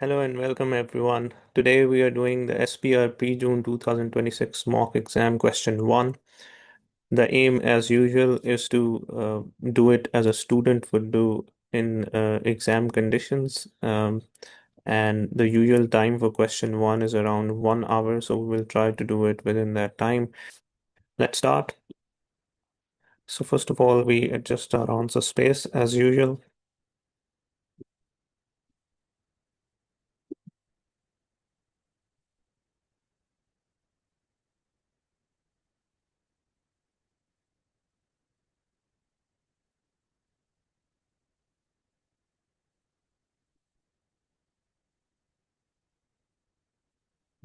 Hello and welcome everyone. Today we are doing the SBR Pre-June 2026 mock exam question 1. The aim as usual is to do it as a student would do in exam conditions. And the usual time for question 1 is around 1 hour, so we will try to do it within that time. Let's start. So first of all, we adjust our answer space as usual.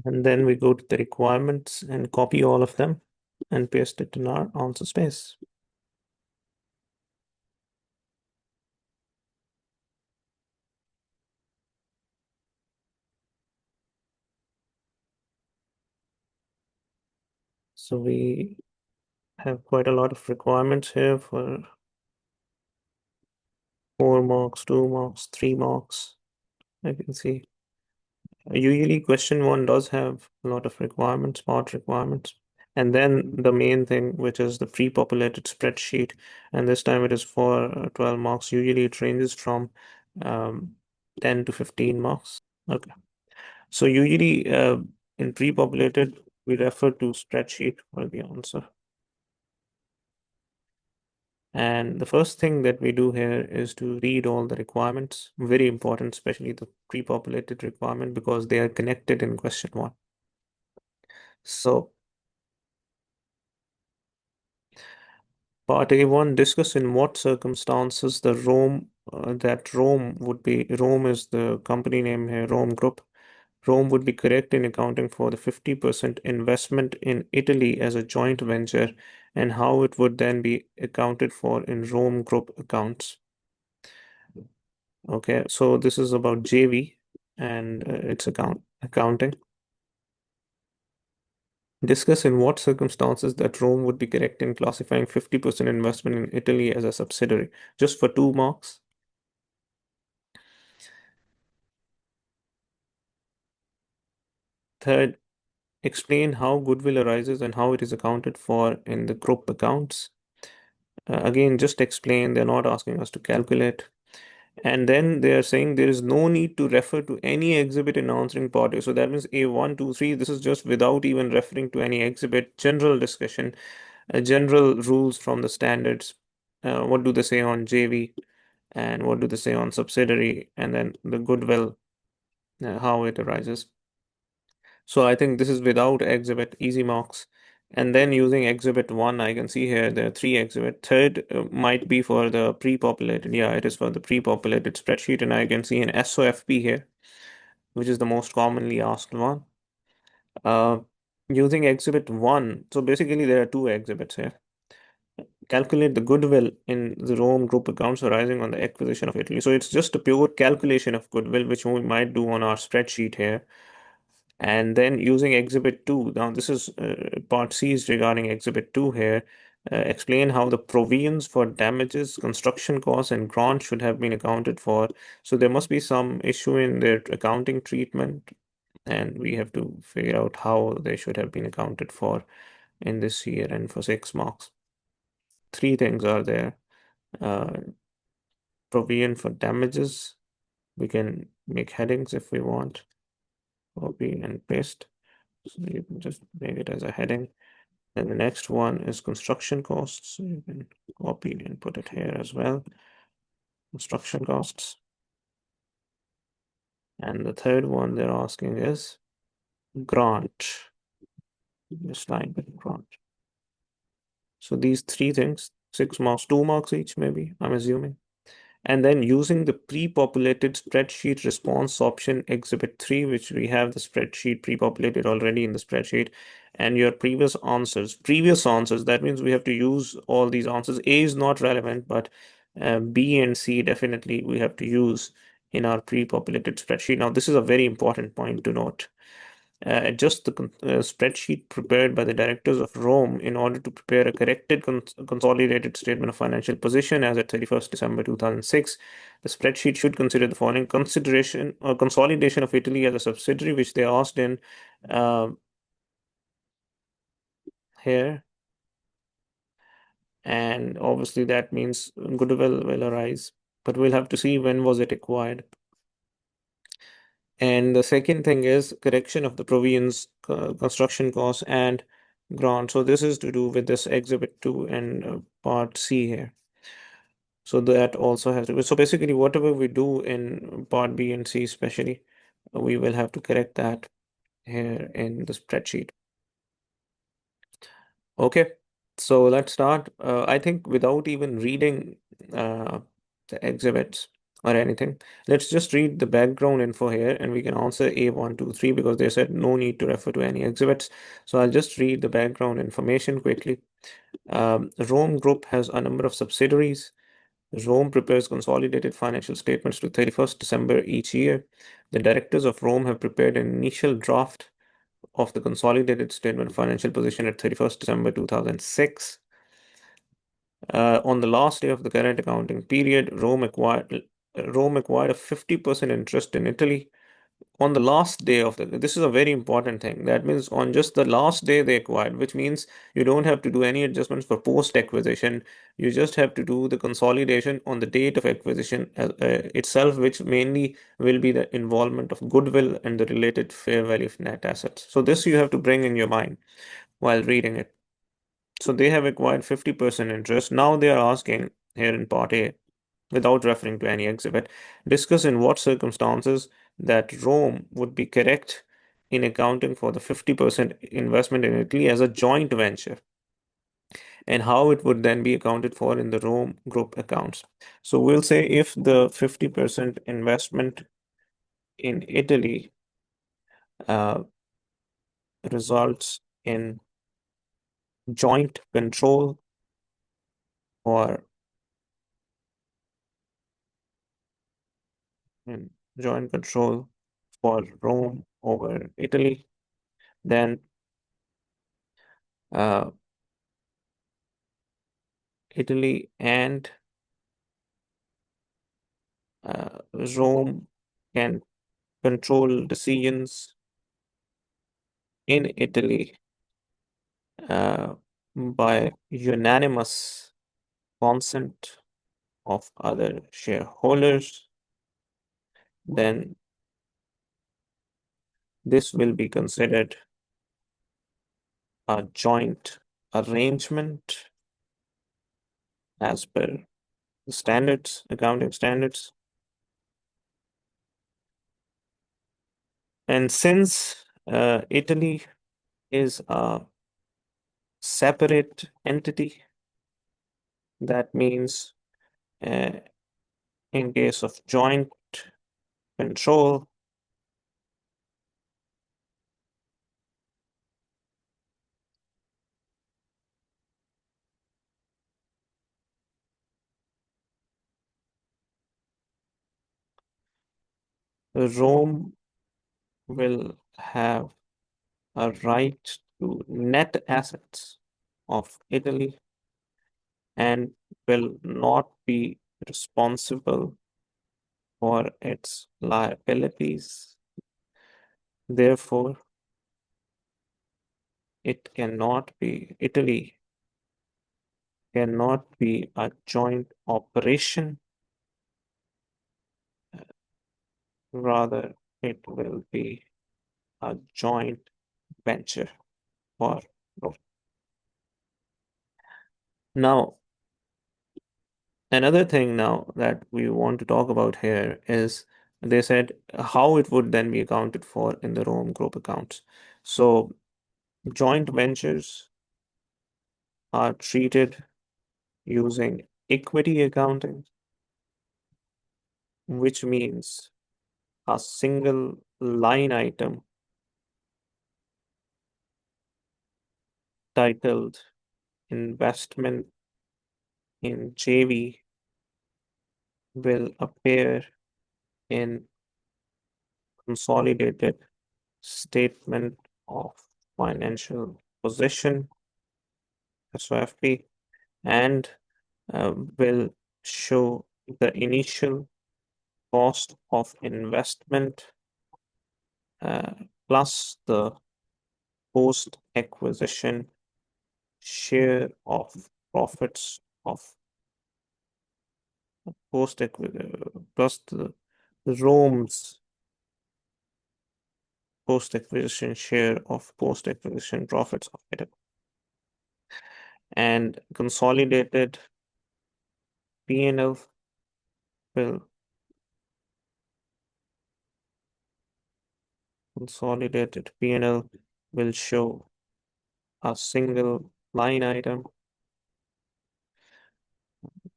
And then we go to the requirements and copy all of them and paste it in our answer space. So we have quite a lot of requirements here for 4 marks, 2 marks, 3 marks. I can see. Usually question 1 does have a lot of requirements, part requirements. And then the main thing, which is the pre-populated spreadsheet. And this time it is for 12 marks. Usually it ranges from 10 to 15 marks. Okay. So usually in pre-populated, we refer to spreadsheet for the answer. And the first thing that we do here is to read all the requirements. Very important, especially the pre-populated requirement, because they are connected in question 1. So part A1, discuss in what circumstances the Rome is the company name here, Rome Group. Rome would be correct in accounting for the 50% investment in Italy as a joint venture and how it would then be accounted for in Rome Group accounts. Okay, so this is about JV and its accounting. Discuss in what circumstances that Rome would be correct in classifying 50% investment in Italy as a subsidiary. Just for 2 marks. Third, explain how goodwill arises and how it is accounted for in the group accounts. Again, just explain. They're not asking us to calculate. And then they are saying there is no need to refer to any exhibit in answering part A. So that means A1, 2, 3, this is just without even referring to any exhibit, general discussion, general rules from the standards. What do they say on JV and what do they say on subsidiary, and then the goodwill, how it arises. So I think this is without exhibit, easy marks. And then using exhibit 1, I can see here there are 3 exhibit. Third might be for the pre-populated. Yeah, it is for the pre-populated spreadsheet, and I can see an SOFP here, which is the most commonly asked one. Uh, Using exhibit 1, so basically there are 2 exhibits here. Calculate the goodwill in the Rome Group accounts arising on the acquisition of Italy. So it's just a pure calculation of goodwill, which we might do on our spreadsheet here. And then using exhibit 2, now this is part C is regarding exhibit 2 here. Explain how the provisions for damages, construction costs, and grant should have been accounted for. So there must be some issue in their accounting treatment, and we have to figure out how they should have been accounted for in this year and for 6 marks. 3 things are there. Uh, Provision for damages. We can make headings if we want. Copy and paste. So you can just make it as a heading. And the next one is construction costs. So you can copy and put it here as well. Construction costs. And the third one they're asking is grant. Just line with grant. So these 3 things, 6 marks, 2 marks each, maybe, I'm assuming. And then using the pre-populated spreadsheet response option exhibit 3, which we have the spreadsheet pre-populated already in the spreadsheet, and your previous answers, that means we have to use all these answers. A is not relevant, but B and C definitely we have to use in our pre-populated spreadsheet. Now, this is a very important point to note. adjust the spreadsheet prepared by the directors of Rome in order to prepare a corrected consolidated statement of financial position as at 31st December 2006. The spreadsheet should consider the following consideration or consolidation of Italy as a subsidiary, which they asked in uh, here. And obviously that means goodwill will arise, but we'll have to see when was it acquired. And the second thing is correction of the provisions, construction costs, and grant. So this is to do with this exhibit 2 and part C here. So that also has to be. So basically, whatever we do in part B and C, especially, we will have to correct that here in the spreadsheet. Okay, so let's start. I think without even reading uh, the exhibits or anything, let's just read the background info here and we can answer A1, 2, 3 because they said no need to refer to any exhibits. So I'll just read the background information quickly. Rome Group has a number of subsidiaries. Rome prepares consolidated financial statements to 31st December each year. The directors of Rome have prepared an initial draft of the consolidated statement of financial position at 31st December 2006. On the last day of the current accounting period, Rome acquired a 50% interest in Italy. On the last day of this is a very important thing. That means on just the last day they acquired, which means you don't have to do any adjustments for post acquisition. You just have to do the consolidation on the date of acquisition itself, which mainly will be the involvement of goodwill and the related fair value of net assets. So this you have to bring in your mind while reading it. So they have acquired 50% interest. Now they are asking here in part A, without referring to any exhibit, discuss in what circumstances that Rome would be correct in accounting for the 50% investment in Italy as a joint venture and how it would then be accounted for in the Rome group accounts. So we'll say if the 50% investment in Italy uh, results in joint control or in joint control for Rome over Italy, then uh, Italy and Rome can control decisions in Italy uh, by unanimous consent of other shareholders, then this will be considered a joint arrangement as per the standards, accounting standards. And since Italy is a separate entity, that means uh, in case of joint control, Rome will have a right to net assets of Italy and will not be responsible for its liabilities. Therefore, Italy cannot be a joint operation, rather, it will be a joint venture for Rome. Now, another thing now that we want to talk about here is they said how it would then be accounted for in the Rome group accounts. So joint ventures are treated using equity accounting, which means a single line item titled investment in JV will appear in consolidated statement of financial position, SOFP, and will show the initial cost of investment uh, plus the post acquisition share of profits of post plus the ROM's post acquisition share of post acquisition profits of it, and P&L will consolidated P&L will show a single line item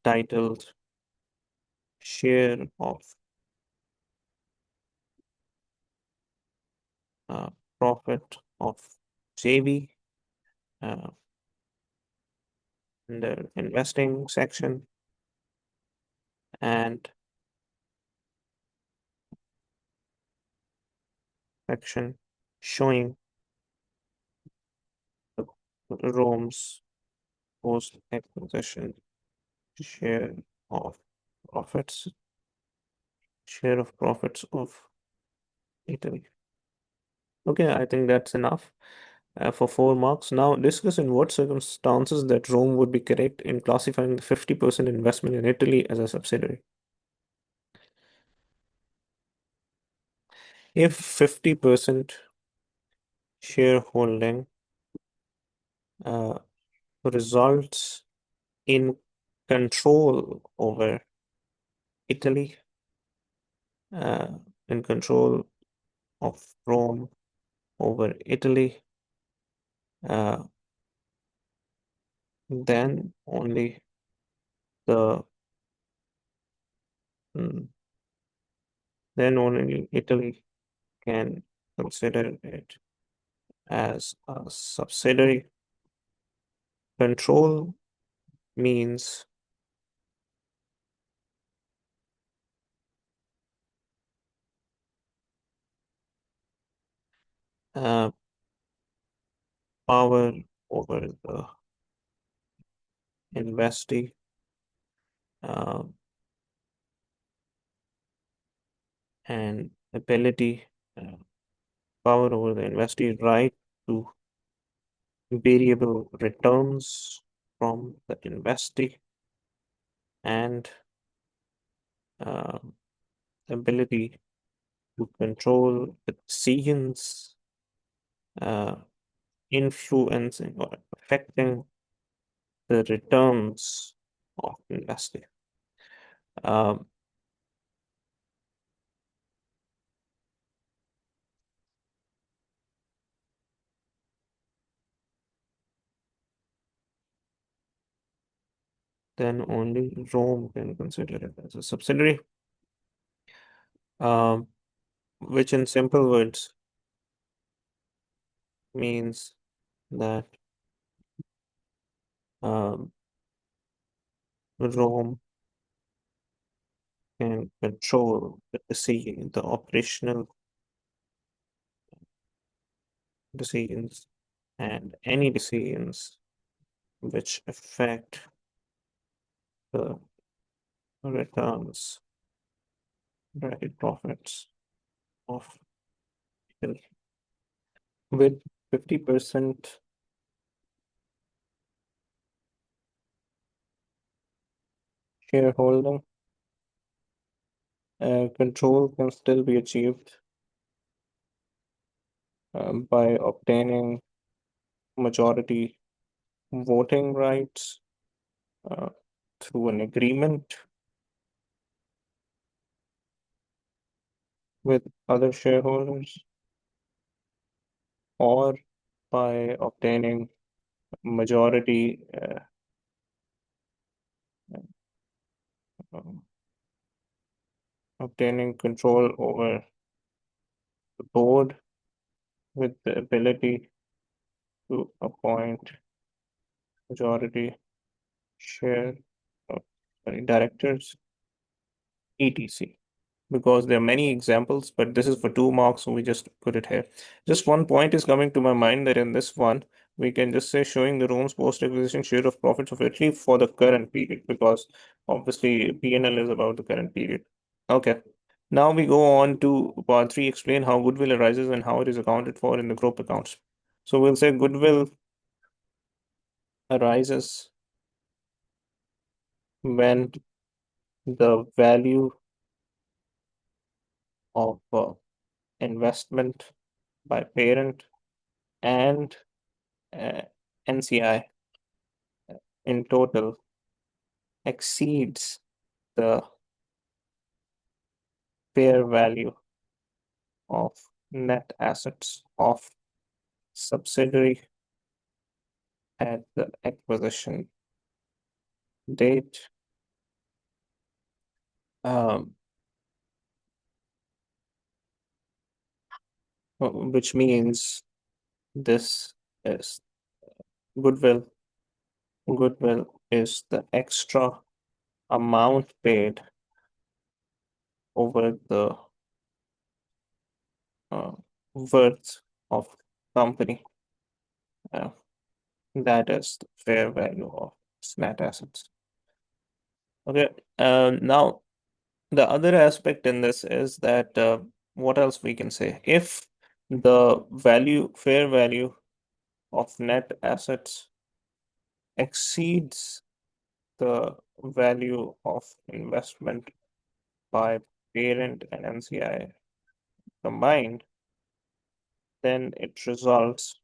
titled share of uh, profit of JV in the investing section, and section showing the ROM's post acquisition share of profits, share of profits of Italy. Okay, I think that's enough for 4 marks. Now discuss in what circumstances that Rome would be correct in classifying the 50% investment in Italy as a subsidiary. If 50% shareholding uh, results in control over Italy, uh, in control of Rome over Italy, uh, then only the mm, then only Italy can consider it as a subsidiary. Control means uh, power over the investee, uh, and ability, uh, power over the investee right to variable returns from the investee, and uh, ability to control the decisions uh, influencing or affecting the returns of investing. Um, then only Rome can consider it as a subsidiary, um, which in simple words means that um, Rome can control the decision, the operational decisions, and any decisions which affect the returns, bracket profits of Italy. With 50% shareholding, control can still be achieved by obtaining majority voting rights uh, through an agreement with other shareholders, or by obtaining majority um, obtaining control over the board with the ability to appoint majority share of sorry, directors, etc. because there are many examples, but this is for 2 marks, so we just put it here. Just one point is coming to my mind that in this one, we can just say showing the Rome's post-acquisition share of profits of Italy for the current period, because obviously P&L is about the current period. Okay. Now we go on to part 3, explain how goodwill arises and how it is accounted for in the group accounts. So we'll say goodwill arises when the value of investment by parent and uh, NCI in total exceeds the fair value of net assets of subsidiary at the acquisition date, um, which means this is goodwill. Goodwill is the extra amount paid over the uh, worth of company. Uh, that is the fair value of net assets. Okay. Now the other aspect in this is that what else we can say? If the fair value of net assets exceeds the value of investment by parent and NCI combined, then it results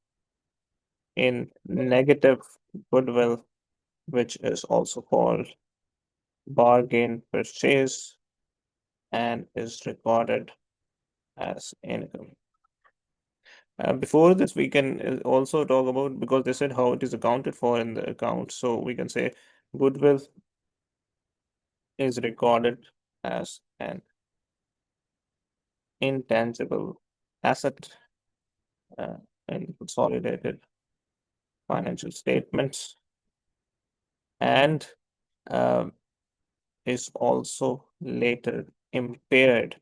in negative goodwill, which is also called bargain purchase and is recorded as income. Before this, we can also talk about, because they said how it is accounted for in the account. So we can say goodwill is recorded as an intangible asset uh, in consolidated financial statements, and um, is also later impaired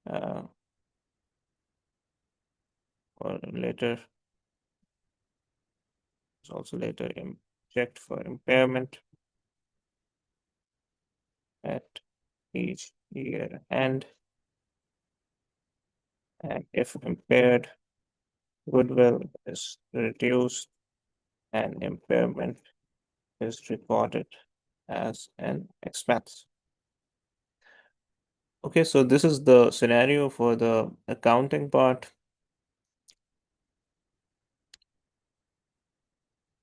uh, or later is also later checked for impairment at each year end, and if impaired, goodwill is reduced and impairment is recorded as an expense. Okay, so this is the scenario for the accounting part.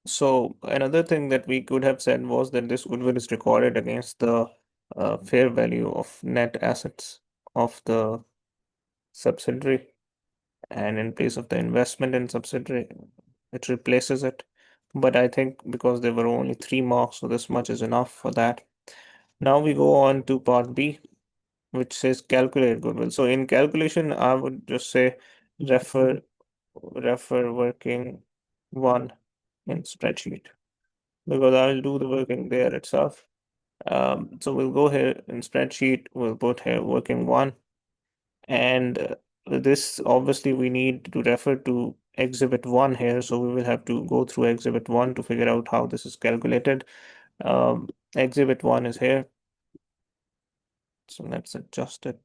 So another thing that we could have said was that this goodwill is recorded against the fair value of net assets of the subsidiary, and in place of the investment in subsidiary, it replaces it. But I think because there were only 3 marks, so this much is enough for that. Now we go on to part B, which says calculate goodwill. So in calculation, I would just say refer working 1 in spreadsheet, because I'll do the working there itself. So we'll go here in spreadsheet, we'll put here working 1, and this obviously we need to refer to exhibit 1 here, so we will have to go through exhibit 1 to figure out how this is calculated. Exhibit 1 is here, so let's adjust it.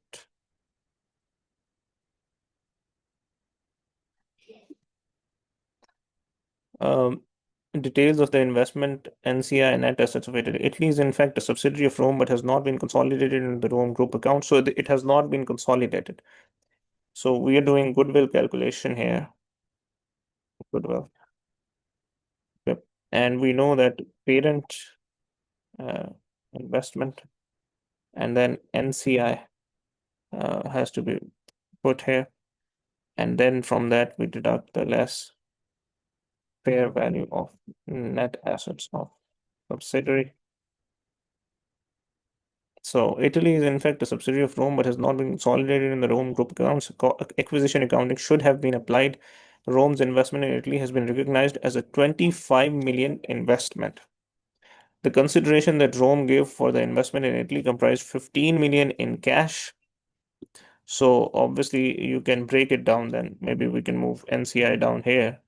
Details of the investment, NCI, and net assets of Italy. Italy is in fact a subsidiary of Rome, but has not been consolidated in the Rome Group account, so it has not been consolidated. So we are doing goodwill calculation here. Goodwill. Yep. And we know that parent uh, investment and then NCI has to be put here. And then from that, we deduct the less fair value of net assets of subsidiary. So Italy is in fact a subsidiary of Rome, but has not been consolidated in the Rome Group accounts. Acquisition accounting should have been applied. Rome's investment in Italy has been recognized as a 25 million investment. The consideration that Rome gave for the investment in Italy comprised 15 million in cash So obviously you can break it down then. Maybe we can move NCI down here.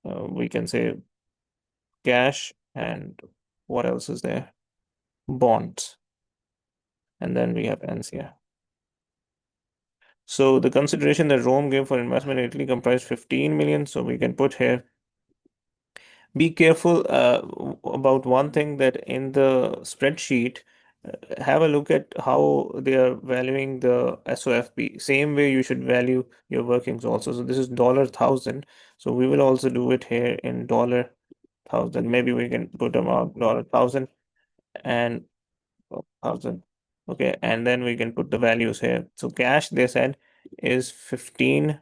We can say cash and what else is there? Bonds. And then we have NCI. So the consideration that Rome gave for investment in Italy comprised 15 million. So we can put here. Be careful about one thing, that in the spreadsheet, have a look at how they are valuing the SOFP. Same way you should value your workings also. So this is $1,000. So we will also do it here in $1,000. Maybe we can put amount $1,000 and 1,000. Okay, and then we can put the values here. So cash, they said, is 15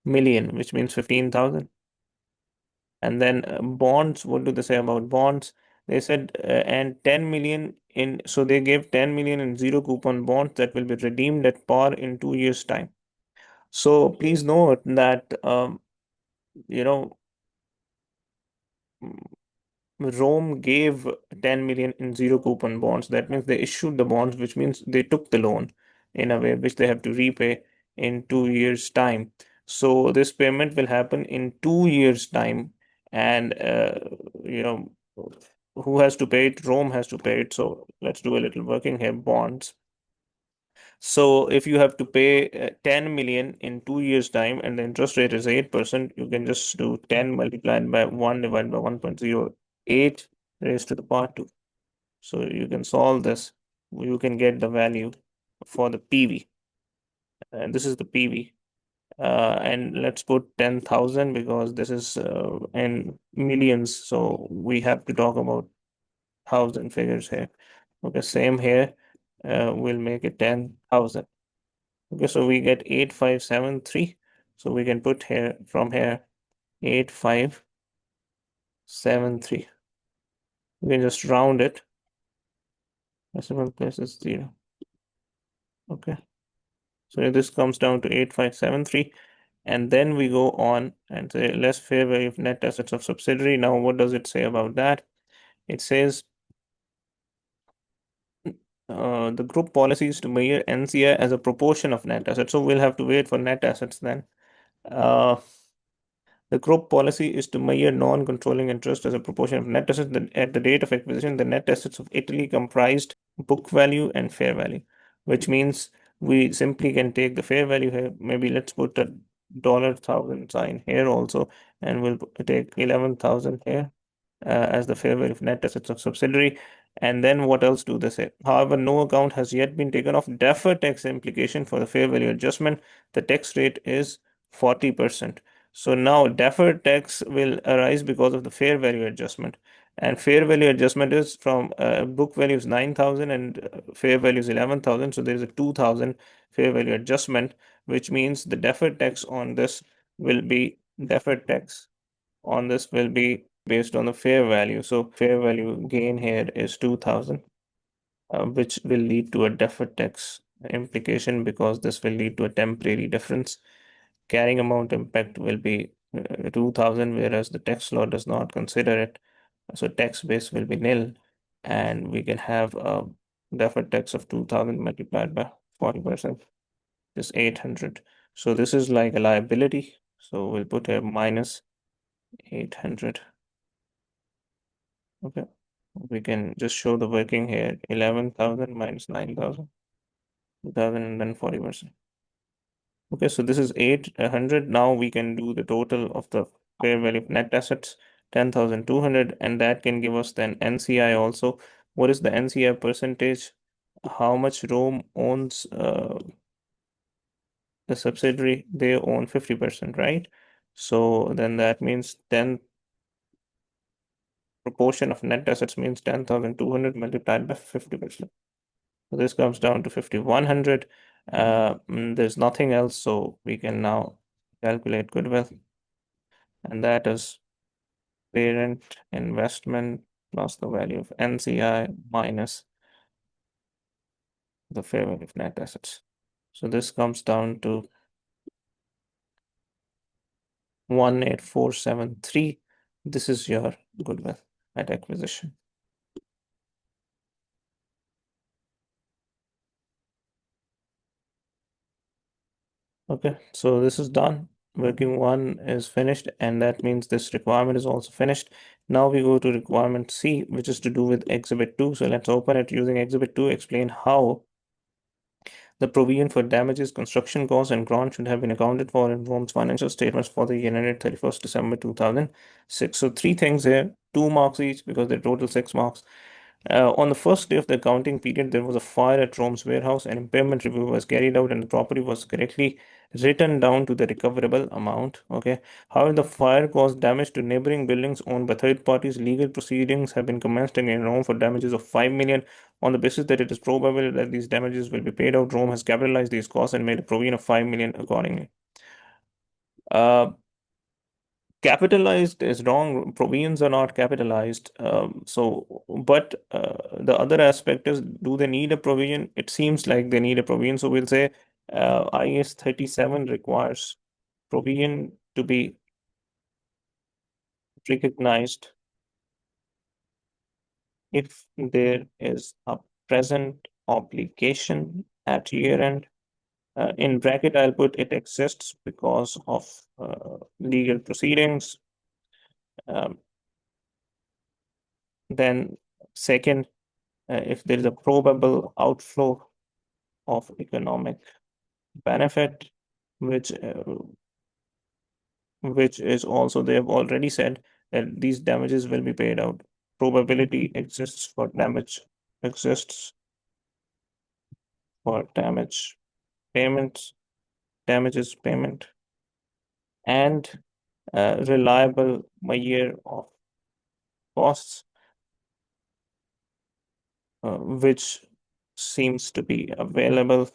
million, which means 15,000. And then bonds, what do they say about bonds? They said and 10 million in, so they gave 10 million in zero coupon bonds that will be redeemed at par in 2 years' time. So please note that you know Rome gave 10 million in zero coupon bonds. That means they issued the bonds, which means they took the loan in a way which they have to repay in 2 years' time. So this payment will happen in 2 years' time, and you know who has to pay it? Rome has to pay it. So let's do a little working here. Bonds. So if you have to pay 10 million in 2 years' time and the interest rate is 8%, you can just do 10 multiplied by 1 divided by 1.08 raised to the power 2. So you can solve this. You can get the value for the PV. And this is the PV. And let's put 10,000 because this is in millions. So we have to talk about thousand figures here. Okay, same here. We'll make it 10,000. Okay, so we get 8573. So we can put here from here 8573. We can just round it. Decimal place is 0. Okay. So this comes down to 8573. And then we go on and say less fair value of net assets of subsidiary. Now, what does it say about that? It says the group policy is to measure NCI as a proportion of net assets. So we'll have to wait for net assets then. Uh, The group policy is to measure non-controlling interest as a proportion of net assets. At the date of acquisition, the net assets of Italy comprised book value and fair value, which means we simply can take the fair value here. Maybe let's put a $1,000 sign here also, and we'll take 11,000 here as the fair value of net assets of subsidiary. And then what else do they say? However, no account has yet been taken of deferred tax implication for the fair value adjustment. The tax rate is 40%. So now deferred tax will arise because of the fair value adjustment. And fair value adjustment is from book value is 9,000 and fair value is 11,000. So there is a 2,000 fair value adjustment, which means the deferred tax on this will be based on the fair value. So fair value gain here is 2,000, which will lead to a deferred tax implication because this will lead to a temporary difference. Carrying amount impact will be 2,000, whereas the tax law does not consider it. So tax base will be nil, and we can have a deferred tax of 2,000 multiplied by 40%, is 800. So this is like a liability. So we'll put a minus 800. Okay. We can just show the working here. 11,000 minus 9,000, 2,000, and then 40%. Okay, so this is 800. Now we can do the total of the fair value of net assets, 10,200, and that can give us then NCI also. What is the NCI percentage? How much Rome owns the subsidiary? They own 50%, right? So then that means 10 proportion of net assets means 10,200 multiplied by 50%. So this comes down to 5,100. There's nothing else, so we can now calculate goodwill, and that is parent investment plus the value of NCI minus the fair value of net assets. So this comes down to 18473. This is your goodwill at acquisition. Okay, so this is done. Working one is finished, and that means this requirement is also finished. Now we go to requirement C, which is to do with Exhibit 2. So let's open it using Exhibit 2, explain how the provision for damages, construction costs, and grant should have been accounted for in Rome's financial statements for the year ended 31st December 2006. So three things here, 2 marks each because they're total 6 marks. On the first day of the accounting period, there was a fire at Rome's warehouse. An impairment review was carried out, and the property was correctly written down to the recoverable amount. Okay. However, the fire caused damage to neighboring buildings owned by third parties. Legal proceedings have been commenced against Rome for damages of 5 million. On the basis that it is probable that these damages will be paid out, Rome has capitalized these costs and made a provision of 5 million accordingly. Uh, Capitalized is wrong. Provisions are not capitalized. But the other aspect is, do they need a provision? It seems like they need a provision. So we'll say IS 37 requires provision to be recognized if there is a present obligation at year end. In bracket, I'll put it exists because of legal proceedings. Um, then, second, if there is a probable outflow of economic benefit, which uh, which is also they have already said that these damages will be paid out. Probability exists for damage payments, damages payment, and reliable year of costs, which seems to be available,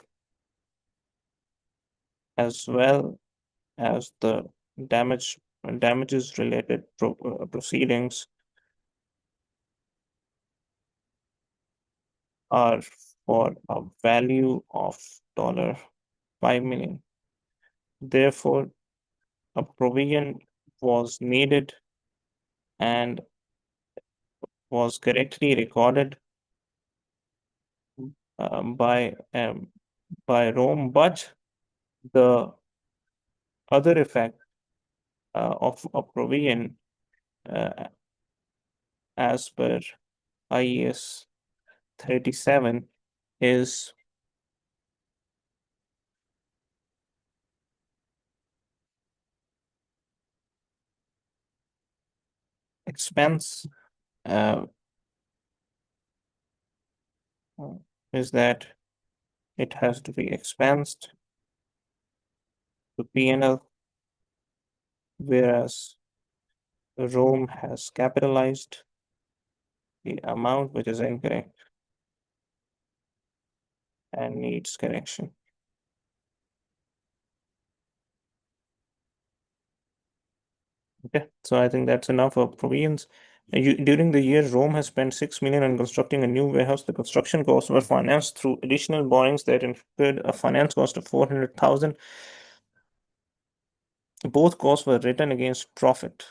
as well as the damage damages related proceedings are for a value of $5 million. Therefore, a provision was needed and was correctly recorded by Rome, but the other effect of a provision, uh, as per IES 37, is expense. Uh, is that it has to be expensed to P&L, whereas Rome has capitalized the amount, which is incorrect and needs correction. Okay, so I think that's enough of provisions. During the year, Rome has spent 6 million on constructing a new warehouse. The construction costs were financed through additional borrowings that incurred a finance cost of 400,000. Both costs were written against profit.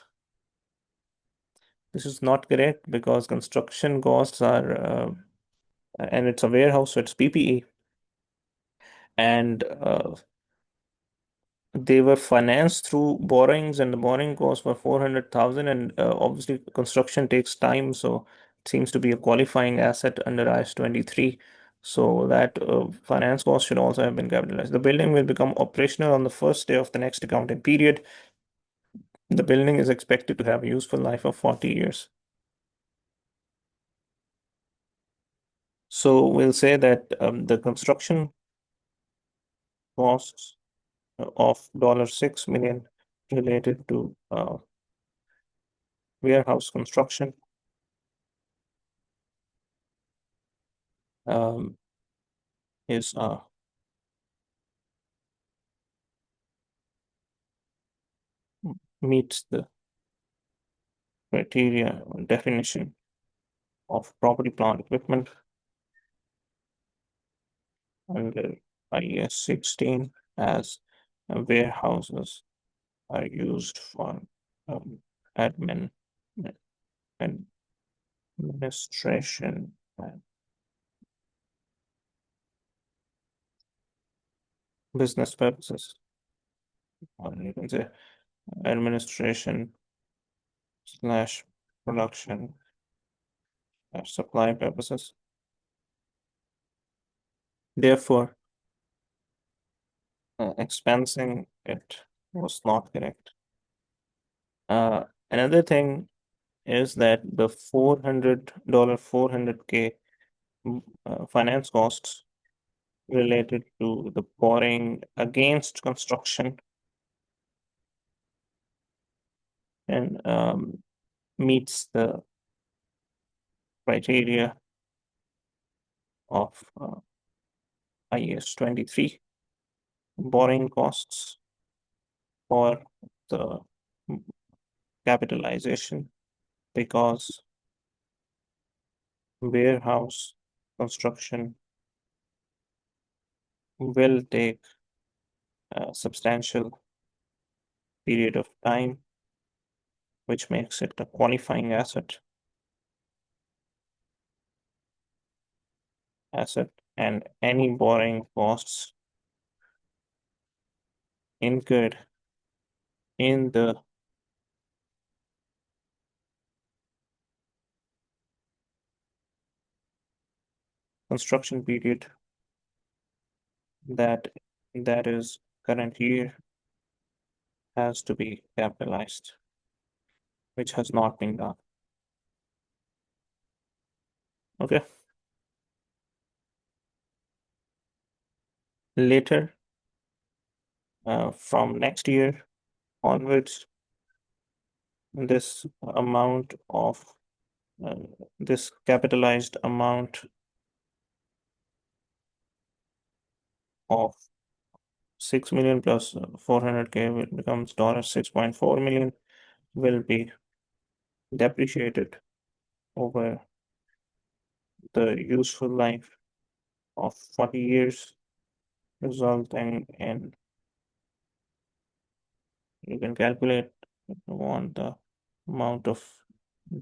This is not correct because construction costs are, and it's a warehouse, so it's PPE, and they were financed through borrowings, and the borrowing costs were 400,000. And obviously, construction takes time, so it seems to be a qualifying asset under IS 23. So that finance cost should also have been capitalized. The building will become operational on the first day of the next accounting period. The building is expected to have a useful life of 40 years. So we'll say that the construction costs of $6 million related to warehouse construction um, is meets the criteria or definition of property, plant, equipment under IES 16, as warehouses are used for um, admin, administration, and business purposes. or you can say administration slash production supply purposes. Therefore, expensing it was not correct. Another thing is that the $400, 400K finance costs related to the borrowing against construction and meets the criteria of IAS 23 borrowing costs for the capitalization because warehouse construction will take a substantial period of time, which makes it a qualifying asset, and any borrowing costs incurred in the construction period that that is current year has to be capitalized, which has not been done. Okay. Later, from next year onwards, this amount of uh, this capitalized amount of 6 million plus 400K will becomes $6.4 million will be depreciated over the useful life of 40 years, resulting in, you can calculate if you want the amount of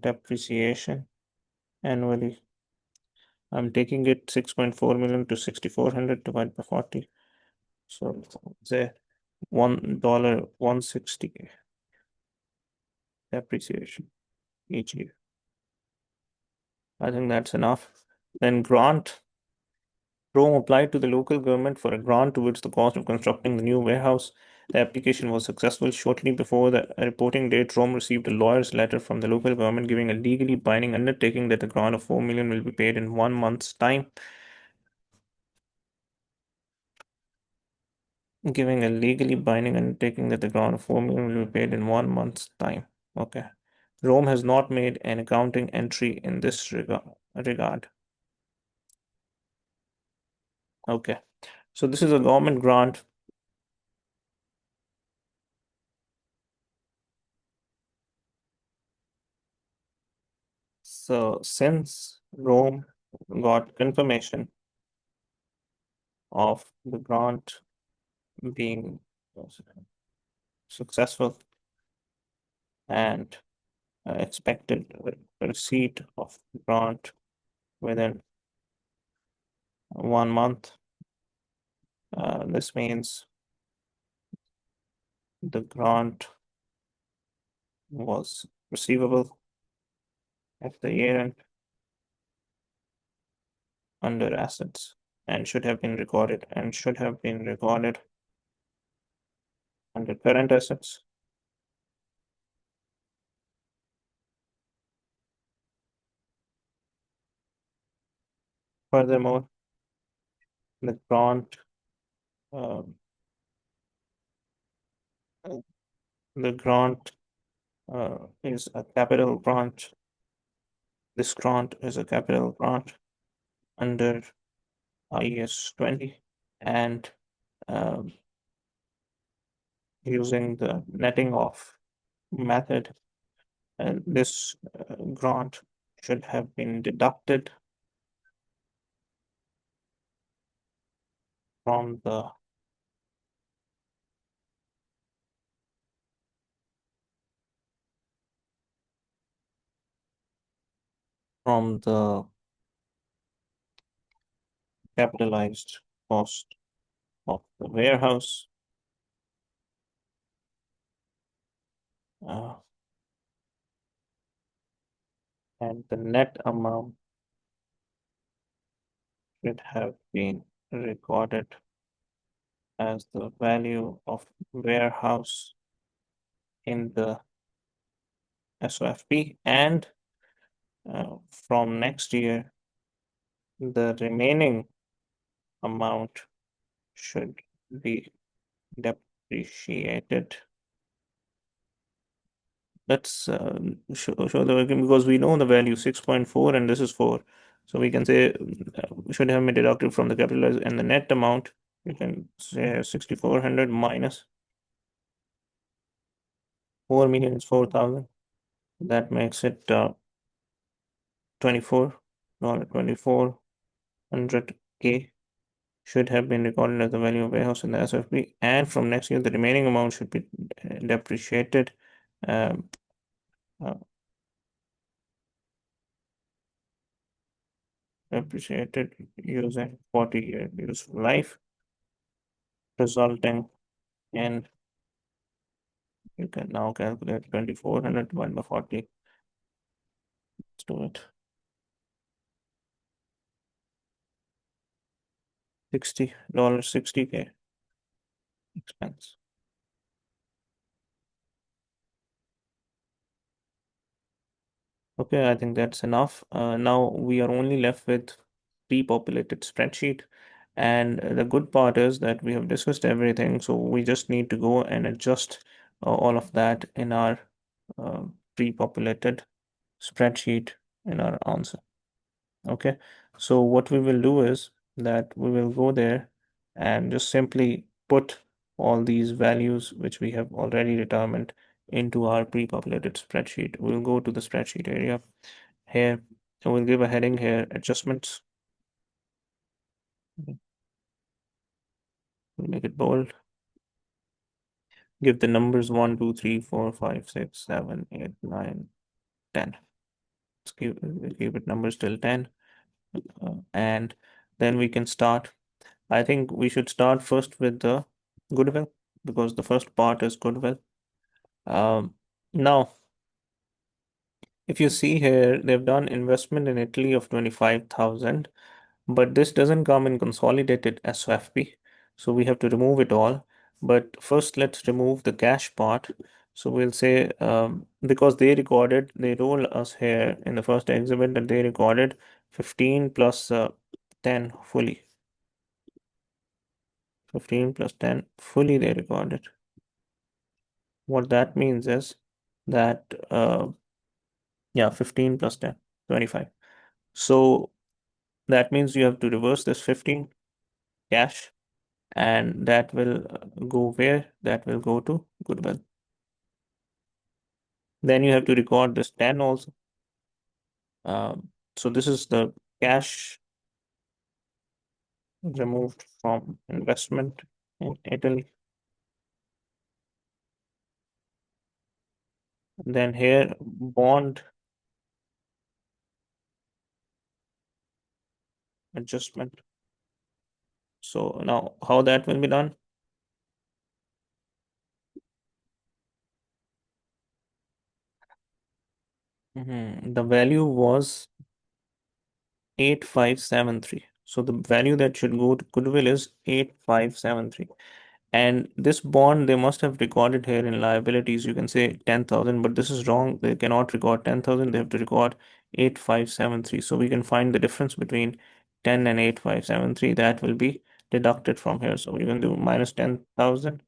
depreciation annually. I'm taking it 6.4 million to 6,400 divided by 40. So say $1, 160 depreciation each year. I think that's enough. Then grant. Rome applied to the local government for a grant towards the cost of constructing the new warehouse. The application was successful. Shortly before the reporting date, Rome received a lawyer's letter from the local government giving a legally binding undertaking that the grant of 4 million will be paid in 1 month's time. Giving a legally binding undertaking that the grant of 4 million will be paid in 1 month's time. Okay. Rome has not made an accounting entry in this regard. Okay. So this is a government grant. So since Rome got confirmation of the grant being successful and expected receipt of grant within 1 month, this means the grant was receivable at the year end under assets and should have been recorded under current assets. Furthermore, the grant um, the grant is a capital grant. This grant is a capital grant under IAS 20, and um, using the netting off method, this grant should have been deducted from the capitalized cost of the warehouse uh, and the net amount should have been recorded as the value of warehouse in the SOFP, and from next year, the remaining amount should be depreciated. Let's show the working, because we know the value 6.4 and this is 4. So we can say should have been deducted from the capitalized, and the net amount you can say 6,400 minus 4 million is 4,000. That makes it 24 $2400K should have been recorded as the value of warehouse in the SFP, and from next year the remaining amount should be depreciated. Um, uh, Depreciated using 40-year useful life, resulting in, you can now calculate 2,400 divided by 40. Let's do it. 60K expense. Okay, I think that's enough. Now we are only left with pre-populated spreadsheet. And the good part is that we have discussed everything, so we just need to go and adjust all of that in our uh, pre-populated spreadsheet in our answer. Okay, so what we will do is that we will go there and just simply put all these values which we have already determined into our pre-populated spreadsheet. We'll go to the spreadsheet area here, and we'll give a heading here, adjustments. We'll make it bold. Give the numbers 1, 2, 3, 4, 5, 6, 7, 8, 9, 10. We'll keep it numbers till 10. And then we can start. I think we should start first with the goodwill, because the first part is goodwill. Now, if you see here, they've done investment in Italy of 25,000, but this doesn't come in consolidated SOFP, so we have to remove it all. But first, let's remove the cash part. So we'll say, because they roll us here in the first exhibit that they recorded 15 plus 10 fully. 15 plus 10 fully they recorded. What that means is that, yeah, 15 plus 10, 25. So that means you have to reverse this 15 cash, and that will go where? That will go to goodwill. Then you have to record this 10 also. So this is the cash removed from investment in Italy. Then here, bond adjustment. So now how that will be done? The value was 8573. So the value that should go to goodwill is 8573. And this bond, they must have recorded here in liabilities, you can say 10,000, but this is wrong. They cannot record 10,000, they have to record 8573. So we can find the difference between 10 and 8573. That will be deducted from here. So we can do minus 10,000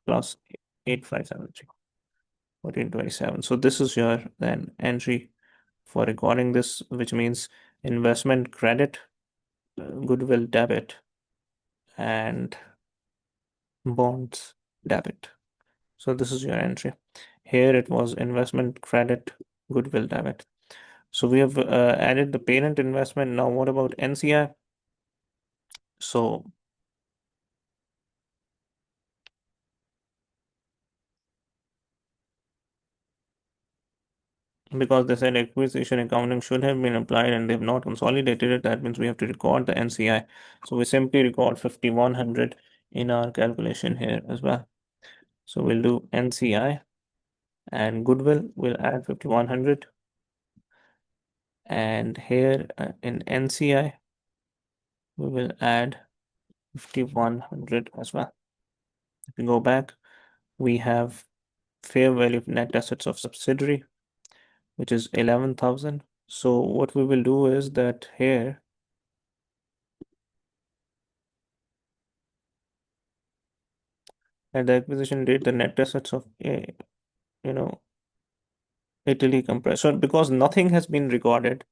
plus 8573, 1427. So this is your then entry for recording this, which means investment credit, goodwill debit, and bonds debit. So this is your entry. Here it was investment credit, goodwill debit. So we have added the parent investment. Now what about NCI? So because they said acquisition accounting should have been applied and they've not consolidated it, that means we have to record the NCI. So we simply record 5,100 in our calculation here as well. So we'll do NCI And goodwill will add 5100. And here in NCI, we will add 5100 as well. If we go back, we have fair value of net assets of subsidiary, which is 11,000. So what we will do is that here, at the acquisition date, the net assets of you know Italy compressed. So because nothing has been recorded,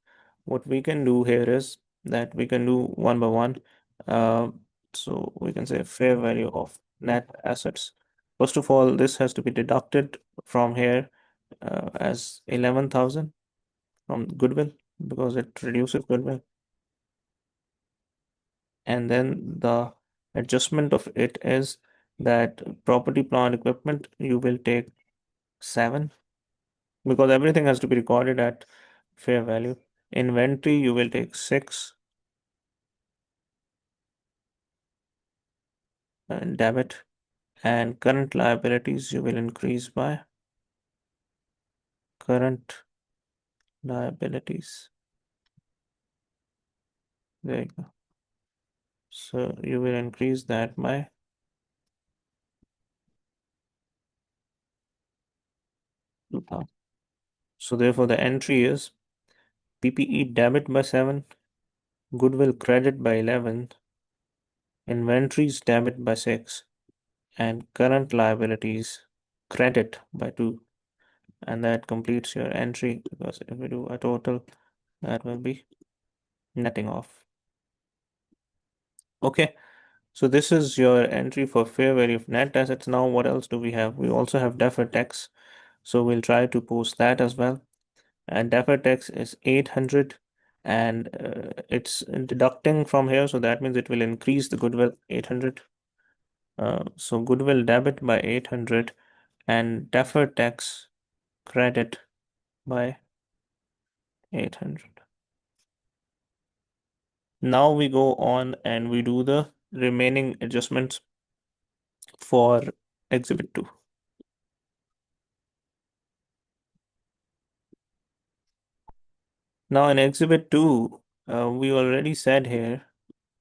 what we can do here is that we can do one by one. Uh, so we can say fair value of net assets. First of all, this has to be deducted from here as 11,000 from goodwill because it reduces goodwill. And then the adjustment of it is that property, plant, equipment, you will take 7 because everything has to be recorded at fair value. Inventory, you will take 6 debit, and current liabilities you will increase by current liabilities. There you go. So you will increase that by 2,000. So therefore the entry is PPE debit by 7, goodwill credit by 11, inventories debit by 6, and current liabilities credit by 2. And that completes your entry because if we do a total, that will be netting off. Okay, so this is your entry for fair value of net assets. Now, what else do we have? We also have deferred tax. So we'll try to post that as well. And deferred tax is 800 and it's deducting from here. So that means it will increase the goodwill 800. So goodwill debit by 800 and deferred tax credit by 800. Now we go on and we do the remaining adjustments for Exhibit 2. Now in Exhibit 2, we already said here,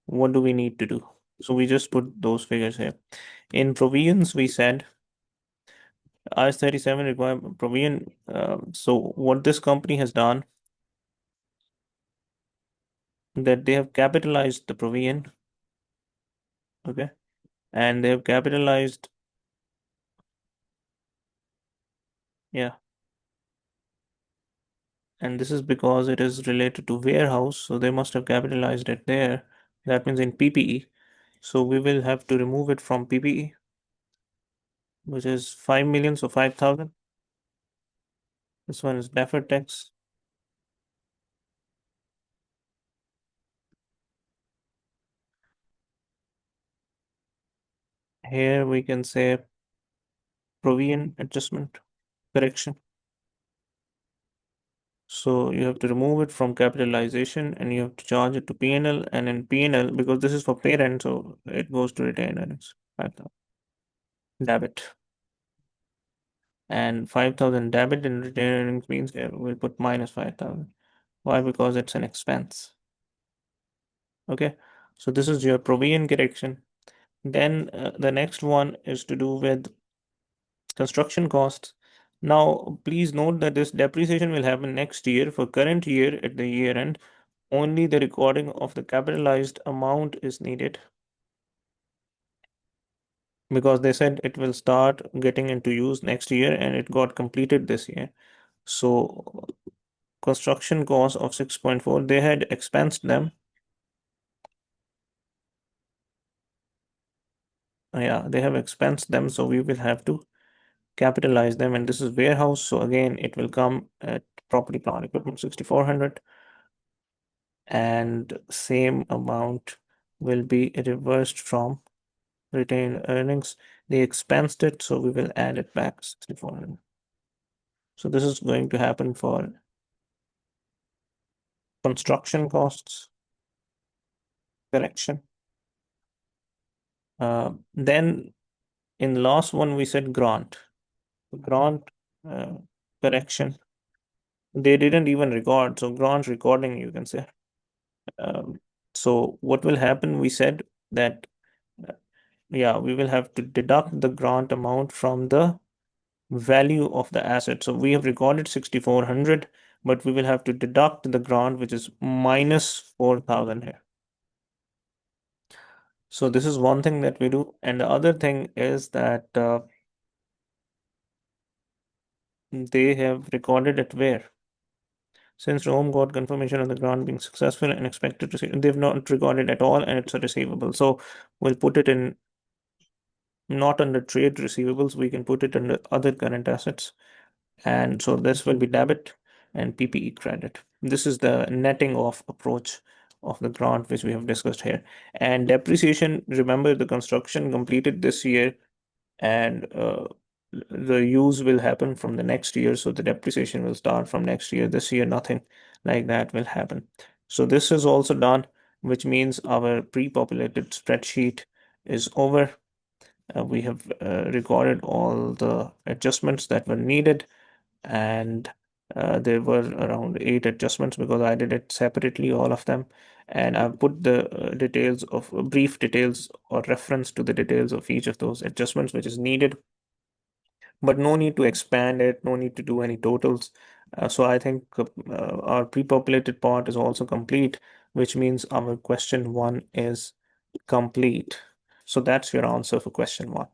what do we need to do? So we just put those figures here. In provisions, we said IS 37 require provision. So what this company has done, that they have capitalized the provision, okay, and they have capitalized, yeah, and this is because it is related to warehouse, so they must have capitalized it there. That means in PPE. So we will have to remove it from PPE, which is 5 million, so 5,000. This one is deferred tax. Here we can say provision adjustment correction. So you have to remove it from capitalization and you have to charge it to P&L, and in P&L, because this is for parent, so it goes to retained earnings, 5,000 debit. And 5,000 debit in retained earnings means we'll put minus 5,000. Why? Because it's an expense. Okay, so this is your provision correction. Then the next one is to do with construction costs. Now, please note that this depreciation will happen next year. For current year at the year end, only the recording of the capitalized amount is needed because they said it will start getting into use next year and it got completed this year. So, construction costs of 6.4, they had expensed them. Yeah, they have expensed them, so we will have to capitalize them. And this is warehouse, so again, it will come at property, plant, equipment 6,400. And same amount will be reversed from retained earnings. They expensed it, so we will add it back 6,400. So this is going to happen for construction costs correction. Then in last one we said grant. Grant uh, correction. They didn't even record, so grant recording, you can say. Um, so what will happen? We said that, uh, yeah, we will have to deduct the grant amount from the value of the asset. So we have recorded 6,400, but we will have to deduct the grant, which is minus 4,000 here. So this is one thing that we do. And the other thing is that they have recorded it where? Since Rome got confirmation of the grant being successful and expected to see, they've not recorded at all, and it's a receivable. So we'll put it in not under trade receivables, we can put it under other current assets. And so this will be debit and PPE credit. This is the netting off approach of the grant which we have discussed here. And depreciation, remember the construction completed this year, and the use will happen from the next year. So the depreciation will start from next year. This year, nothing like that will happen. So this is also done, which means our pre-populated spreadsheet is over. We have recorded all the adjustments that were needed, and there were around 8 adjustments because I did it separately, all of them. And I've put the details of brief details or reference to the details of each of those adjustments which is needed, but no need to expand it, no need to do any totals. So I think our pre-populated part is also complete, which means our question one is complete. So that's your answer for question one.